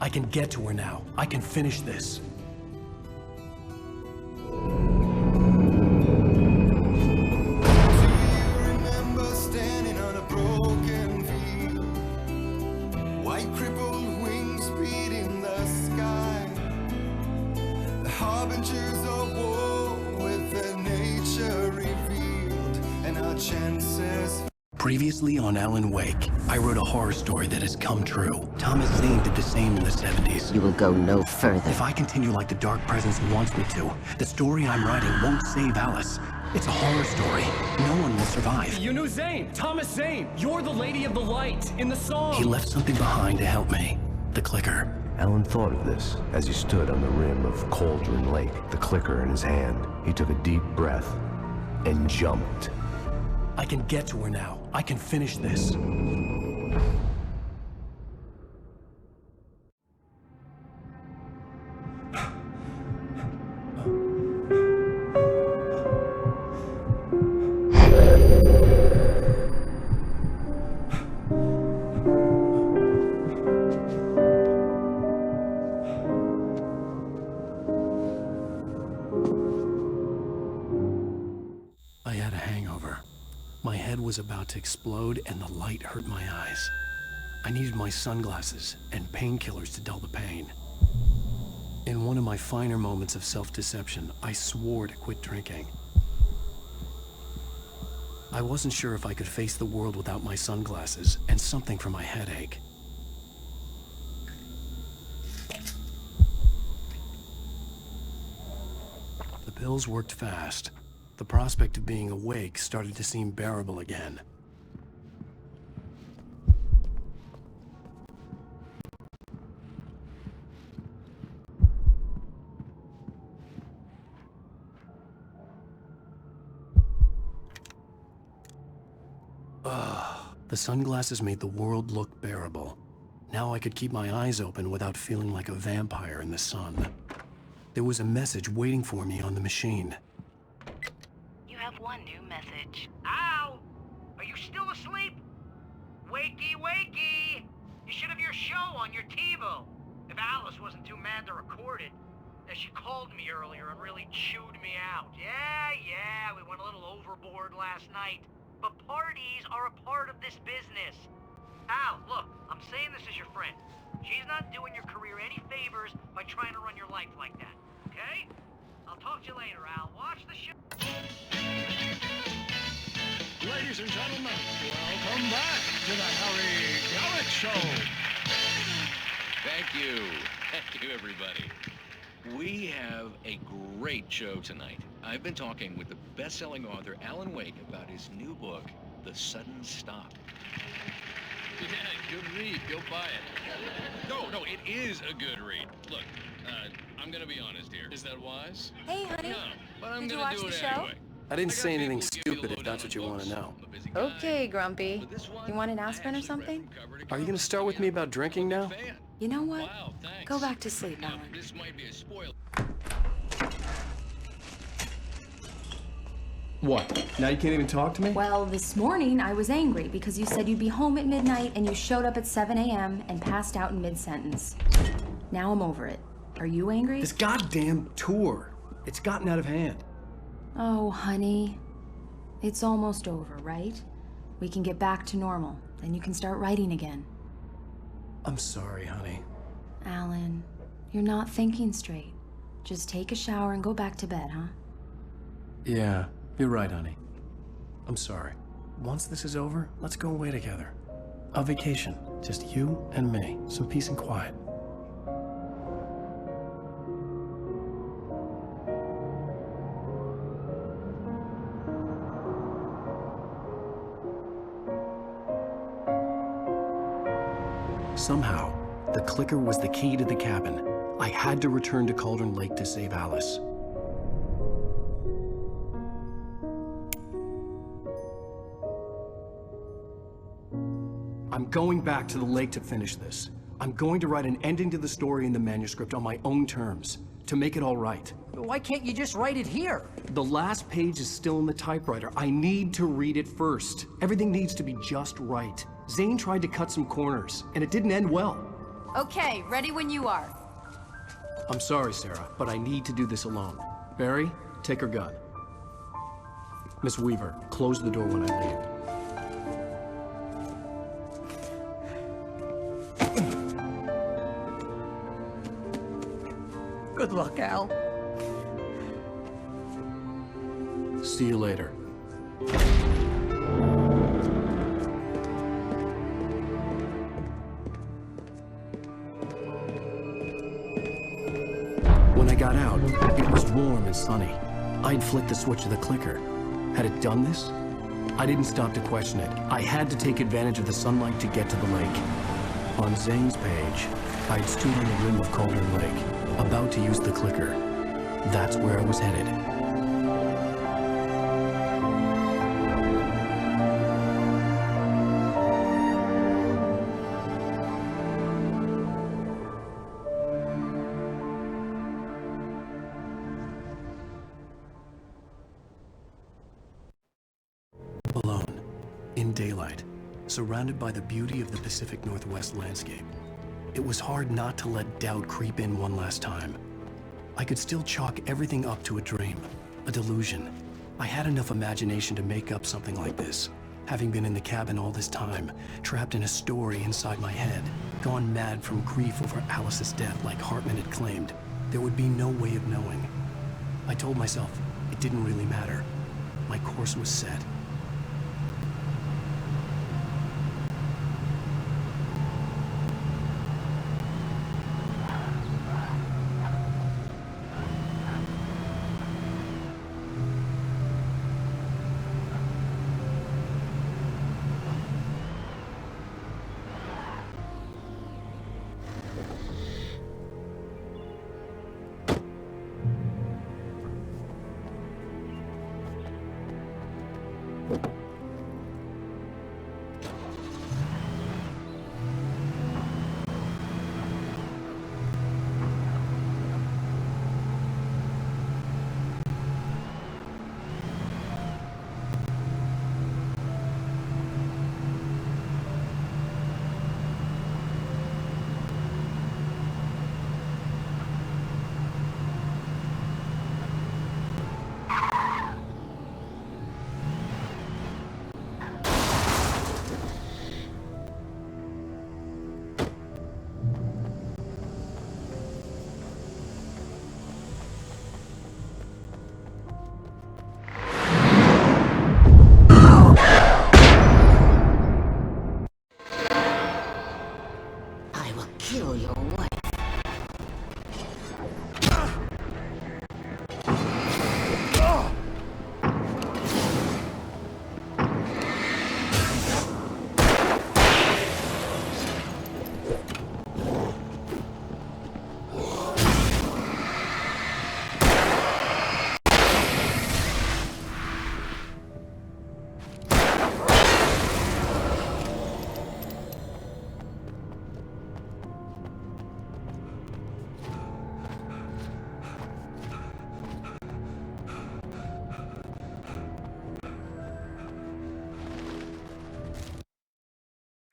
I can get to her now. I can finish this. Remember standing on a broken field, white crippled wings beating the sky, the harbingers of war with their nature revealed, and our chances. Previously on Alan Wake, I wrote a horror story that has come true. Thomas Zane did the same in the 70s. You will go no further. If I continue like the Dark Presence wants me to, the story I'm writing won't save Alice. It's a horror story. No one will survive. You knew Zane! Thomas Zane! You're the Lady of the Light in the song! He left something behind to help me. The clicker. Alan thought of this as he stood on the rim of Cauldron Lake, the clicker in his hand. He took a deep breath and jumped. I can get to her now. I can finish this. I had a hangover. My head was about to explode and the light hurt my eyes. I needed my sunglasses and painkillers to dull the pain. In one of my finer moments of self-deception, I swore to quit drinking. I wasn't sure if I could face the world without my sunglasses and something for my headache. The pills worked fast. The prospect of being awake started to seem bearable again. The sunglasses made the world look bearable. Now I could keep my eyes open without feeling like a vampire in the sun. There was a message waiting for me on the machine. One new message. Ow! Are you still asleep? Wakey, wakey! You should have your show on your TiVo. If Alice wasn't too mad to record it. She called me earlier and really chewed me out. Yeah, we went a little overboard last night. But parties are a part of this business. Al, look, I'm saying this as your friend. She's not doing your career any favors by trying to run your life like that, okay? I'll talk to you later, Al. Watch the show. Ladies and gentlemen, welcome back to the Harry Garrett Show. Thank you. Thank you, everybody. We have a great show tonight. I've been talking with the best-selling author Alan Wake about his new book, The Sudden Stop. Yeah, good read. Go buy it. No, it is a good read. Look, I'm gonna be honest here. Is that wise? Hey, honey. No, but I'm Did you gonna watch do the it show? anyway. I didn't say anything stupid if that's what you want to know. Okay, Grumpy. You want an aspirin or something? Are you going to start with me about drinking now? You know what? Go back to sleep, Alan. This might be a spoiler. What? Now you can't even talk to me? Well, this morning I was angry because you said you'd be home at midnight and you showed up at 7 a.m. and passed out in mid-sentence. Now I'm over it. Are you angry? This goddamn tour. It's gotten out of hand. Oh, honey. It's almost over, right? We can get back to normal. Then you can start writing again. I'm sorry, honey. Alan, you're not thinking straight. Just take a shower and go back to bed, huh? Yeah, you're right, honey. I'm sorry. Once this is over, let's go away together. A vacation. Just you and me. Some peace and quiet. Somehow, the clicker was the key to the cabin. I had to return to Cauldron Lake to save Alice. I'm going back to the lake to finish this. I'm going to write an ending to the story in the manuscript on my own terms, to make it all right. Why can't you just write it here? The last page is still in the typewriter. I need to read it first. Everything needs to be just right. Zane tried to cut some corners, and it didn't end well. Okay, ready when you are. I'm sorry, Sarah, but I need to do this alone. Barry, take her gun. Miss Weaver, close the door when I leave. Good luck, Al. See you later. When I got out, it was warm and sunny. I'd flicked the switch of the clicker. Had it done this? I didn't stop to question it. I had to take advantage of the sunlight to get to the lake. On Zane's page, I'd stood on the rim of Cauldron Lake, about to use the clicker. That's where I was headed. Alone, in daylight, surrounded by the beauty of the Pacific Northwest landscape. It was hard not to let doubt creep in one last time. I could still chalk everything up to a dream, a delusion. I had enough imagination to make up something like this, having been in the cabin all this time, trapped in a story inside my head, gone mad from grief over Alice's death like Hartman had claimed. There would be no way of knowing. I told myself it didn't really matter. My course was set.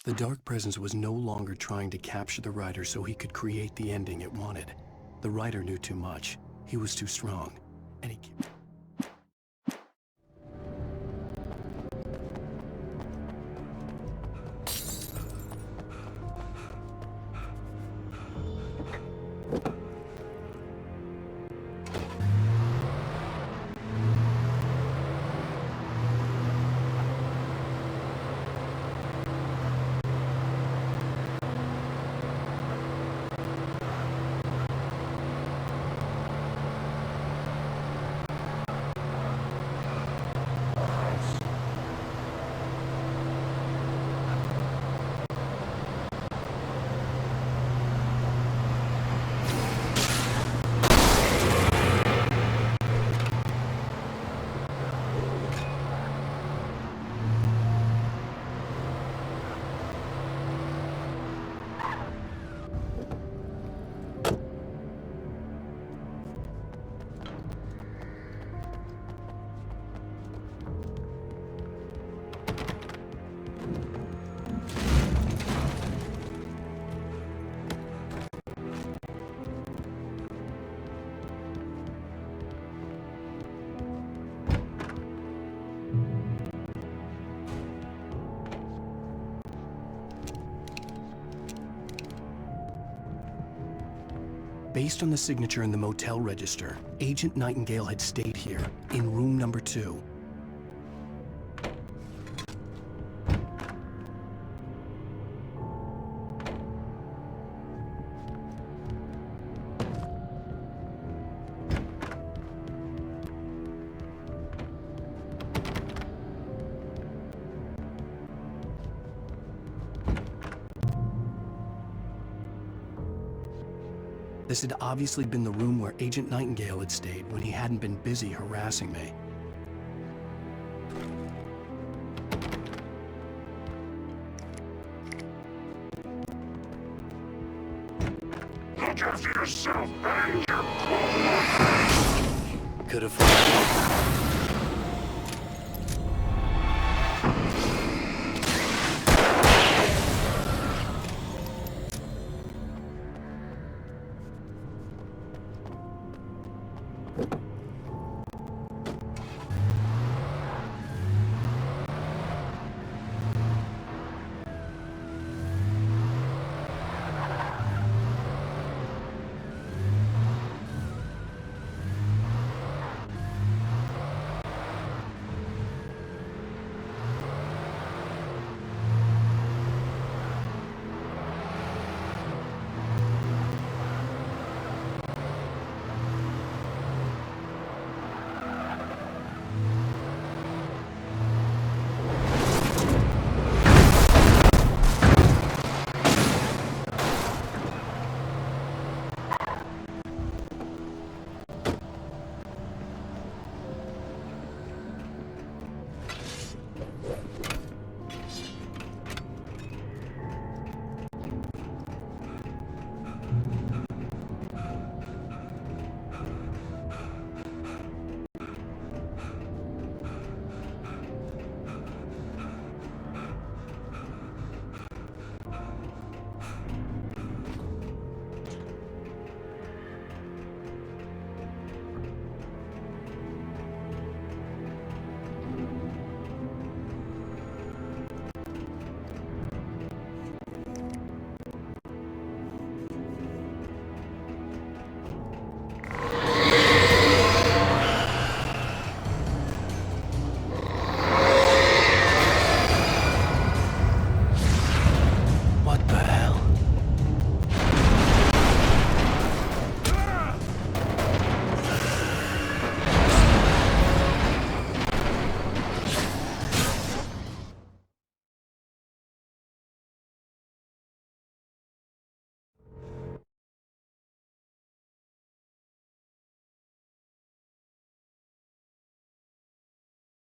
The dark presence was no longer trying to capture the writer so he could create the ending it wanted. The writer knew too much. He was too strong. And he... Based on the signature in the motel register, Agent Nightingale had stayed here, in room number 2. This had obviously been the room where Agent Nightingale had stayed when he hadn't been busy harassing me. Look after yourself and your poor. Could have...